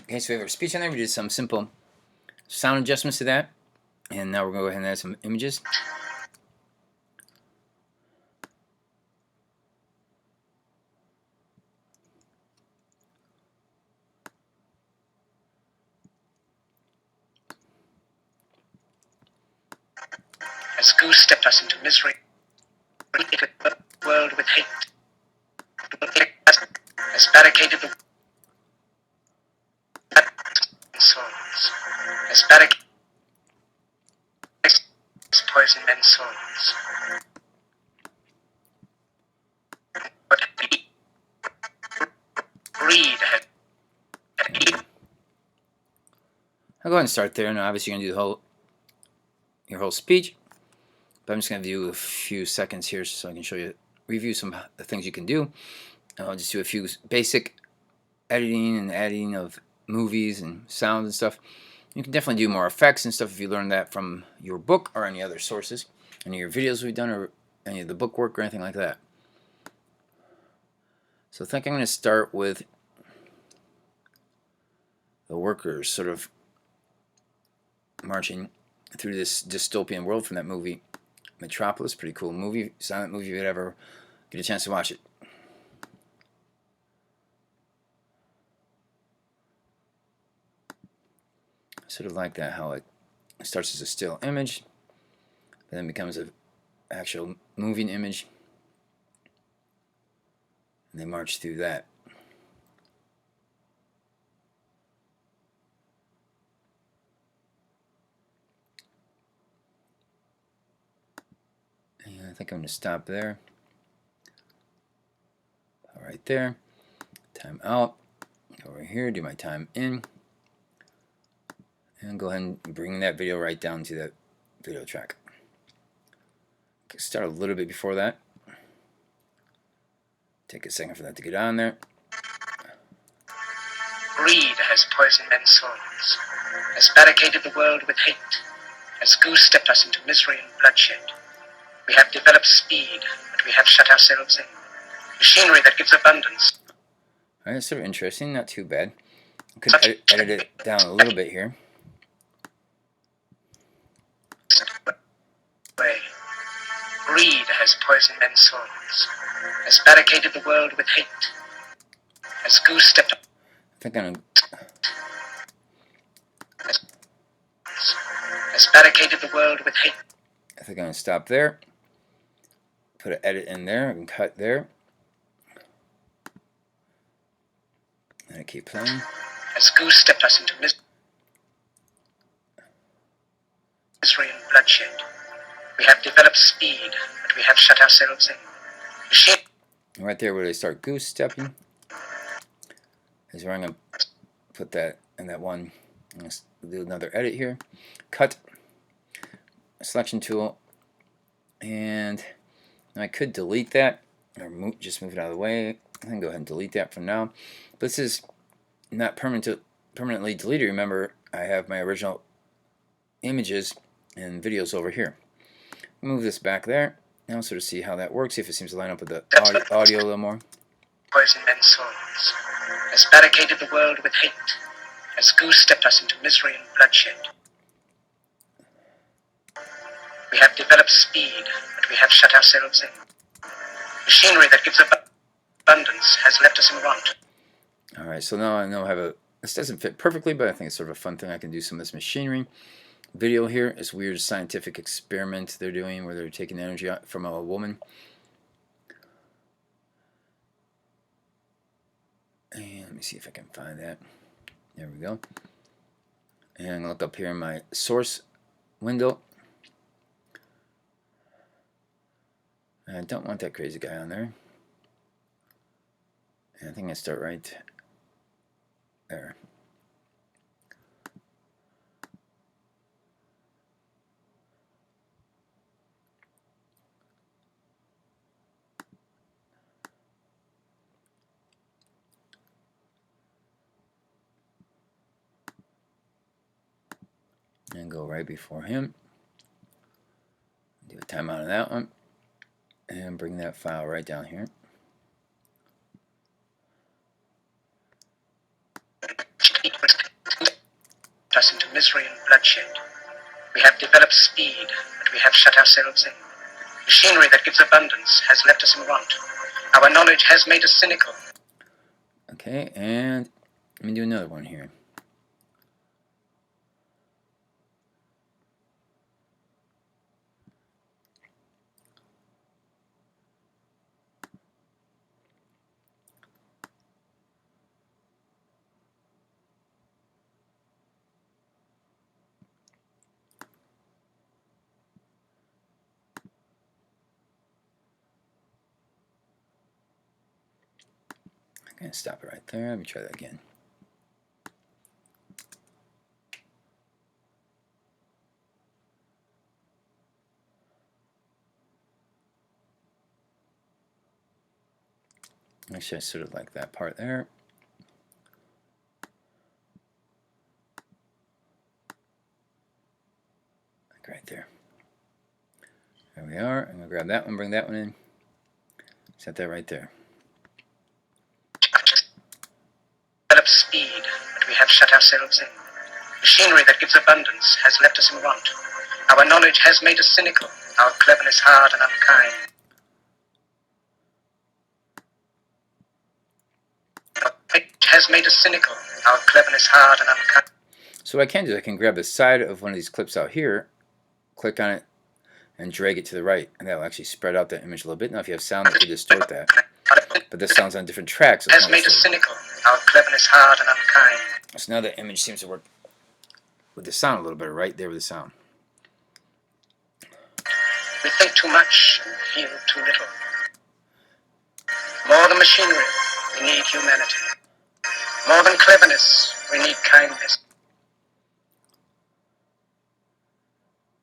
Okay, so we have our speech on there. We did some simple sound adjustments to that. And now we're going to go ahead and add some images. As goose stepped us into misery, the world with hate, has barricaded the souls, has barricaded poison men's souls. But greed has I'll go ahead and start there. And obviously you're going to do your whole speech. But I'm just going to do a few seconds here so I can show you, review some of the things you can do. I'll just do a few basic editing and adding of movies and sounds and stuff. You can definitely do more effects and stuff if you learn that from your book or any other sources, any of your videos we've done or any of the book work or anything like that. So I think I'm going to start with the workers sort of marching through this dystopian world from that movie Metropolis. Pretty cool movie, silent movie if you'd ever get a chance to watch it. I sort of like that, how it starts as a still image, but then becomes an actual moving image, and they march through that. And I think I'm going to stop there. All right there. Time out. Go over here, do my time in, and go ahead and bring that video right down to that video track. Start a little bit before that. Take a second for that to get on there. greed has poisoned men's souls, has barricaded the world with hate, has goose stepped us into misery and bloodshed. We have developed speed, but we have shut ourselves in. Machinery that gives abundance. Alright, that's sort of interesting, not too bad. I could edit it down a little bit here. Greed has poisoned men's souls, has barricaded the world with hate, has goose stepped up. I think I'm has barricaded the world with hate. I'm going to stop there. Put an edit in there. I can cut there. And I keep playing. Has goose stepped us into misery and bloodshed. We have developed speed, but we have shut ourselves in. Machine. Right there where they start goose stepping is where I'm going to put that in that one. I'm going to do another edit here. Cut. Selection tool. And I could delete that or just move it out of the way. I can go ahead and delete that for now. But this is not permanently deleted. Remember, I have my original images and videos over here. Move this back there. Now sort of see how that works, see if it seems to line up with the audio a little more. Poison men's souls, has barricaded the world with hate, has goose stepped us into misery and bloodshed. We have developed speed, but we have shut ourselves in. Machinery that gives abundance has left us in want. Alright, so now I know I have a... This doesn't fit perfectly, but I think it's sort of a fun thing. I can do some of this machinery. Video here, this weird scientific experiment they're doing where they're taking energy from a woman. And let me see if I can find that. There we go. And I'm going to look up here in my source window. And I don't want that crazy guy on there. And I think I start right there. And go right before him. Do a timeout on that one. And bring that file right down here. us into misery and bloodshed. We have developed speed, but we have shut ourselves in. Machinery that gives abundance has left us in want. Our knowledge has made us cynical. Okay, and let me do another one here. I'm going to stop it right there. Let me try that again. Actually, I sort of like that part there. Like right there. There we are. I'm going to grab that one, bring that one in. Set that right there. Developed speed, but we have shut ourselves in. Machinery that gives abundance has left us in want. Our knowledge has made us cynical, our cleverness hard and unkind. It has made us cynical, our cleverness hard and unkind. So what I can do is I can grab the side of one of these clips out here, click on it, and drag it to the right, and that will actually spread out that image a little bit. Now if you have sound, it could distort that. But this sounds on different tracks. Has made us cynical, our cleverness hard and unkind. So now the image seems to work with the sound a little better, right there with the sound. We think too much and feel too little. More than machinery, we need humanity. More than cleverness, we need kindness.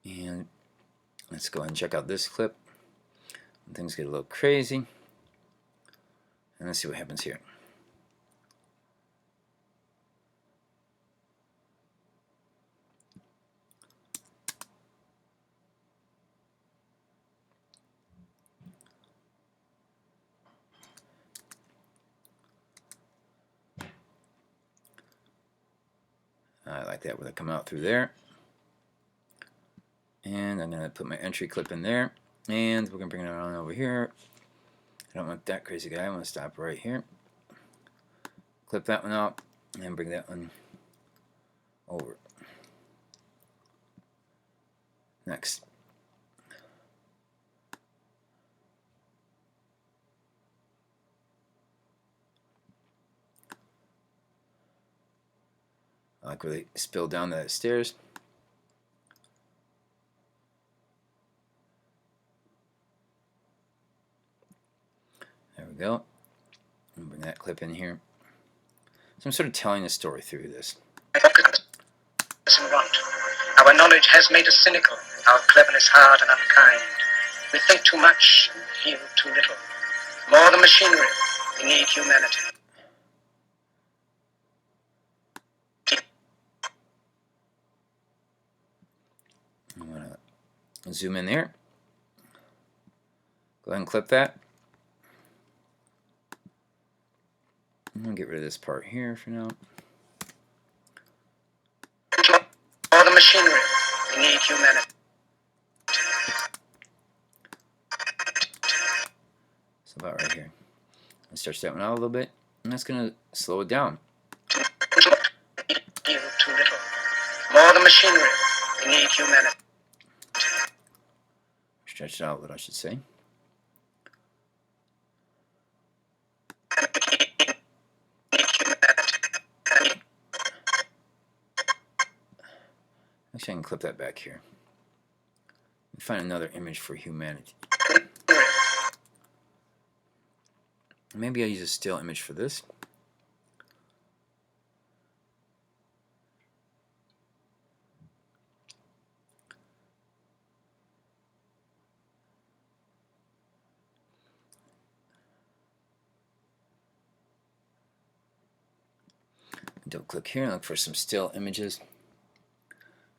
And let's go ahead and check out this clip. Things get a little crazy. And let's see what happens here. I like that when they come out through there. And I'm going to put my entry clip in there. And we're going to bring it on over here. I don't want that crazy guy. I want to stop right here. Clip that one out. And bring that one over. Next. I like where they spill down the stairs. There we go. And bring that clip in here. So I'm sort of telling a story through this. Our knowledge has made us cynical, our cleverness hard and unkind. We think too much and feel too little. More than machinery, we need humanity. I'm going to zoom in there. Go ahead and clip that. I'm going to get rid of this part here for now. More than machinery, we need humanity. It's about right here. Let's stretch that one out a little bit. And that's going to slow it down. Feel too little. More than machinery, we need humanity. Stretch it out a little, I should say. Actually, I can clip that back here. Find another image for humanity. Maybe I'll use a still image for this. Double click here and look for some still images.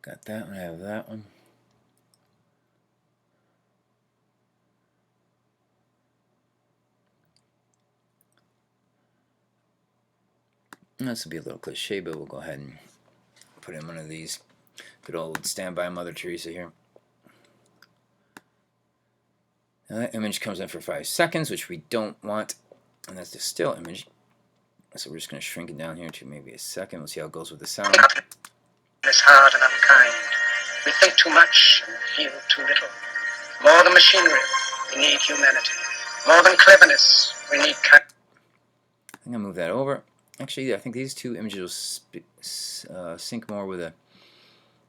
Got that one, I have that one. And this will be a little cliche, but we'll go ahead and put in one of these. Good old standby Mother Teresa here. Now that image comes in for 5 seconds, which we don't want, and that's the still image. So we're just going to shrink it down here to maybe a second. We'll see how it goes with the sound. It's hard and unkind. We think too much and feel too little. More than machinery, we need humanity. More than cleverness, we need kindness. I'm going to move that over. Actually, I think these two images will sync more with a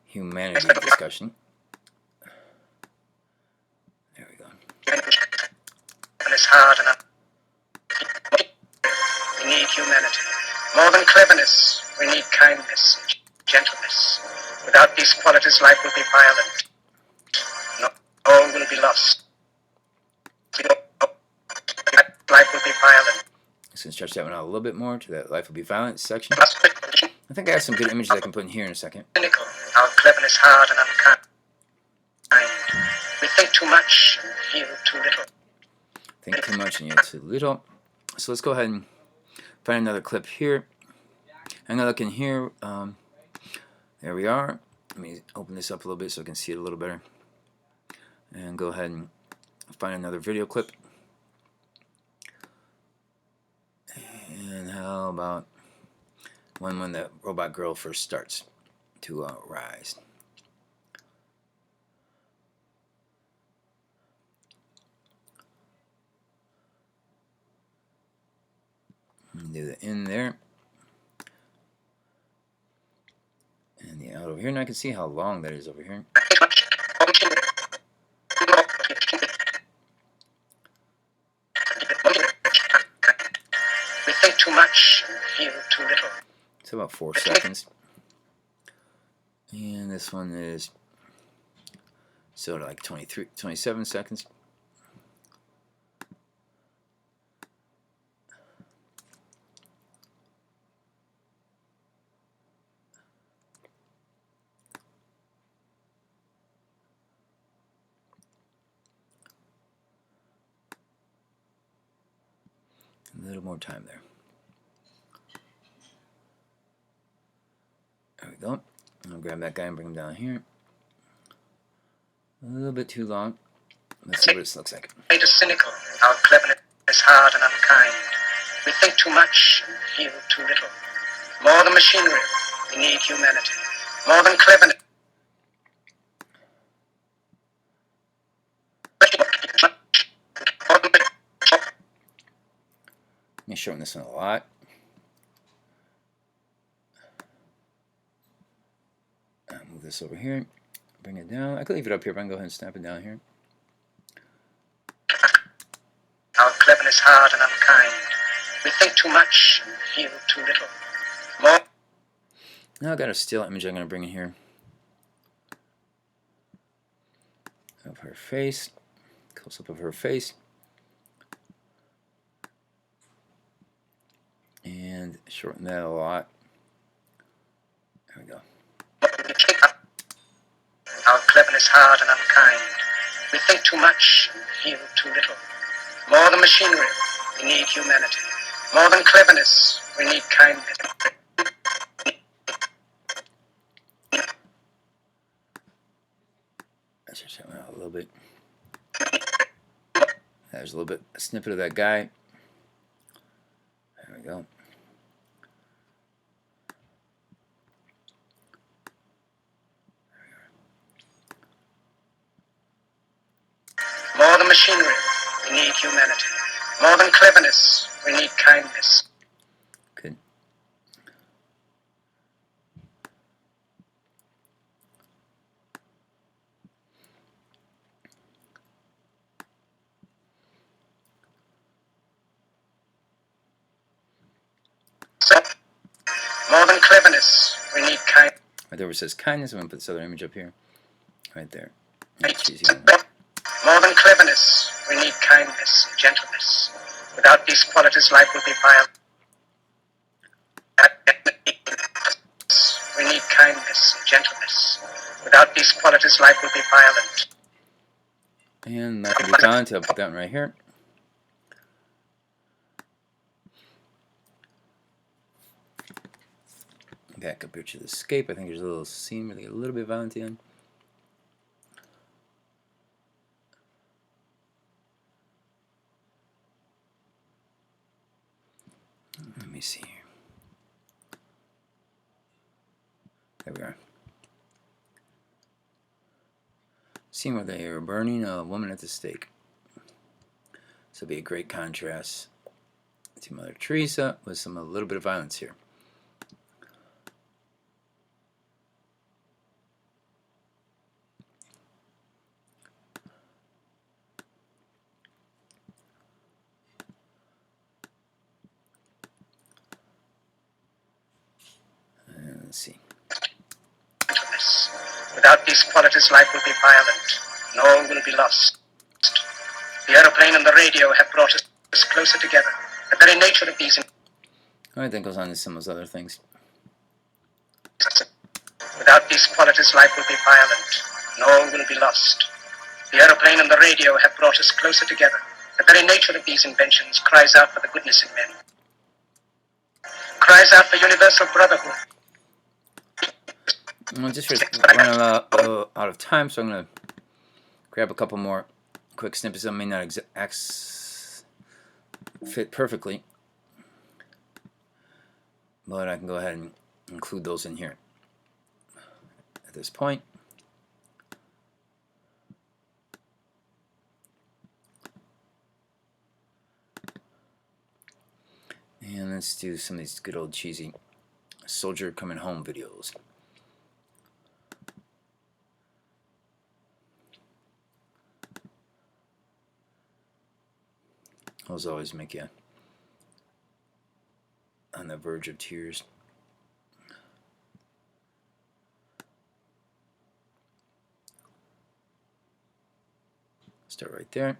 humanity discussion. There we go. And it's hard and we need humanity. More than cleverness, we need kindness and gentleness. Without these qualities, life will be violent. No, all will be lost. Life will be violent. Just going to stretch that one out a little bit more to that life will be violent section. I think I have some good images I can put in here in a second. Cynical, our cleverness hard and unkind. We think too much and feel too little. Think too much and yet too little. So let's go ahead and find another clip here. I'm going to look in here. There we are. Let me open this up a little bit so I can see it a little better. And go ahead and find another video clip. And how about when the robot girl first starts to rise. Do the in there. And the out over here. And I can see how long that is over here. We think too much and feel too little. It's about 4 seconds. And this one is so like 27 seconds. A little more time there. There we go. I'll grab that guy and bring him down here. A little bit too long. Let's see what this looks like. It is cynical. Our cleverness is hard and unkind. We think too much and feel too little. More than machinery, we need humanity. More than cleverness. Let me shorten this one a lot. Move this over here. Bring it down. I could leave it up here, but I can go ahead and snap it down here. Our cleverness hard and unkind. We think too much and feel too little. More. Now I've got a still image I'm going to bring in here of her face. Close up of her face. And shorten that a lot. There we go. Our cleverness hard and unkind. We think too much and feel too little. More than machinery, we need humanity. More than cleverness, we need kindness. Let's just check out a little bit. There's a little bit, a snippet of that guy. There we go. More than machinery, we need humanity. More than cleverness, we need kindness. Good. So, more than cleverness, we need kindness. Right there where it says kindness, I'm going to put this other image up here. Right there. More than cleverness, we need kindness and gentleness. Without these qualities, life will be violent. We need kindness and gentleness. Without these qualities, life will be violent. And that can be done. I'll put that one right here. Back up here to the escape. I think there's a little scene really a little bit violent at the end. Let me see here. There we are. Scene where they are burning a woman at the stake. This will be a great contrast to Mother Teresa with a little bit of violence here. Let's see. Without these qualities, life will be violent, and all will be lost. The aeroplane and the radio have brought us closer together. The very nature of these... Alright, that goes on to some of those other things. Without these qualities, life will be violent, and all will be lost. The aeroplane and the radio have brought us closer together. The very nature of these inventions cries out for the goodness in men. Cries out for universal brotherhood. Well, just running out of time, so I'm going to grab a couple more quick snippets that may not fit perfectly, but I can go ahead and include those in here at this point. And let's do some of these good old cheesy soldier coming home videos. Those always make you on the verge of tears. Start right there.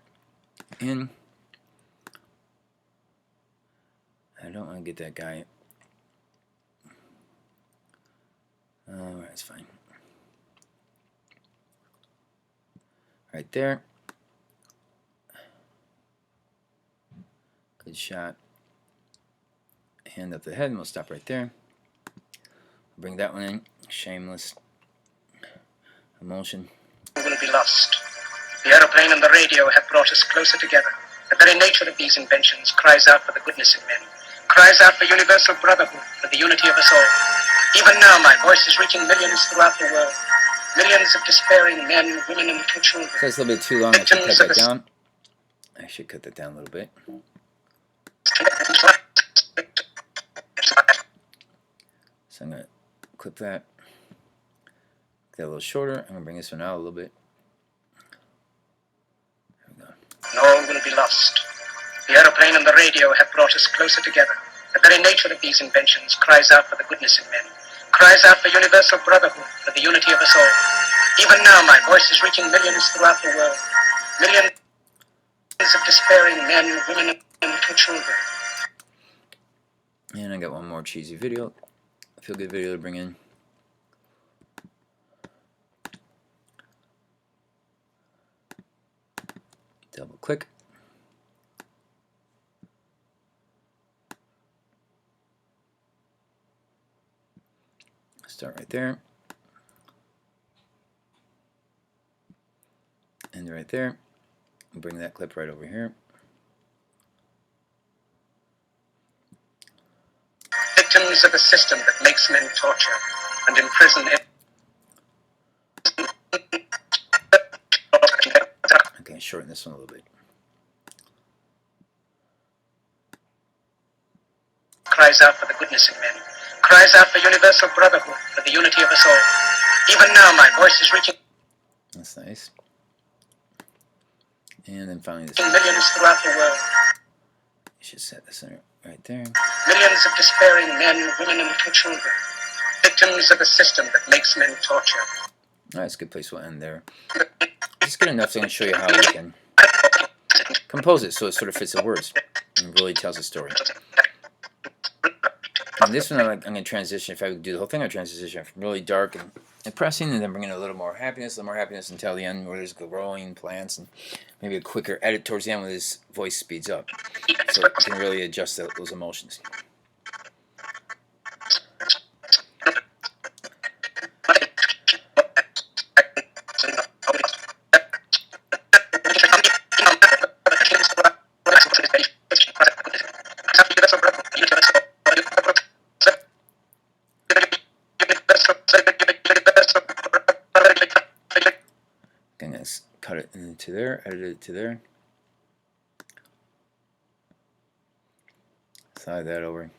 And I don't want to get that guy. Alright, it's fine. Right there. Good shot. Hand up the head, and we'll stop right there. Bring that one in. Shameless emotion. Will be lost. The aeroplane and the radio have brought us closer together. The very nature of these inventions cries out for the goodness in men. Cries out for universal brotherhood, for the unity of us all. Even now, my voice is reaching millions throughout the world. Millions of despairing men, women, and little children. So it's a little bit too long. I should cut that down. I should cut that down a little bit. So I'm going to clip that. Get that a little shorter. I'm going to bring this one out a little bit. There we go. And all will be lost. The aeroplane and the radio have brought us closer together. The very nature of these inventions cries out for the goodness in men. Cries out for universal brotherhood, for the unity of us all. Even now, my voice is reaching millions throughout the world. Millions of despairing men, women, and little children. And I got one more cheesy video. Feel good video to bring in. Double click. Start right there. End right there. And bring that clip right over here. Victims of a system that makes men torture and imprison. Okay, shorten this one a little bit. Cries out for the goodness in men. Cries out for universal brotherhood, for the unity of us all. Even now, my voice is reaching. That's nice. And then finally this. Millions throughout the world. You should set this right there. Millions of despairing men, women, and little children. Victims of a system that makes men torture. Alright, that's a good place we'll end there. Just good enough so I can show you how we can compose it so it sort of fits the words and really tells a story. And this one I'm going to transition, if I would do the whole thing, I'd transition from really dark and depressing, and then bring in a little more happiness until the end where there's growing plants and maybe a quicker edit towards the end where his voice speeds up. So it can really adjust those emotions. Gonna cut it into there, edit it to there. Slide that over.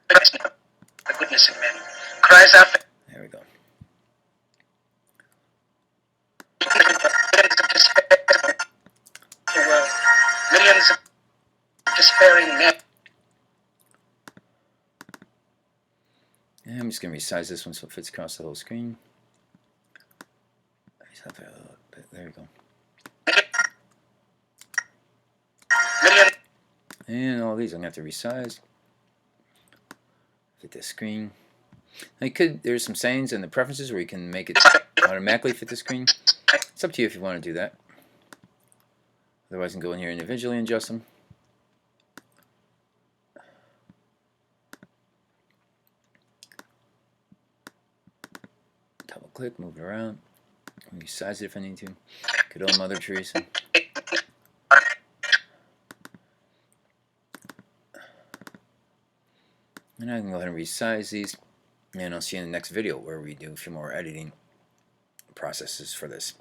The goodness in men cries out. There we go. The world, millions of despairing men. And I'm just gonna resize this one so it fits across the whole screen. There we go. Millions. And all these I'm gonna have to resize. Fit the screen. Now you could, there's some settings in the preferences where you can make it automatically fit the screen. It's up to you if you want to do that. Otherwise, you can go in here individually and adjust them. Double click, move it around. Resize it if I need to. Good old Mother Teresa. And I can go ahead and resize these. And I'll see you in the next video where we do a few more editing processes for this.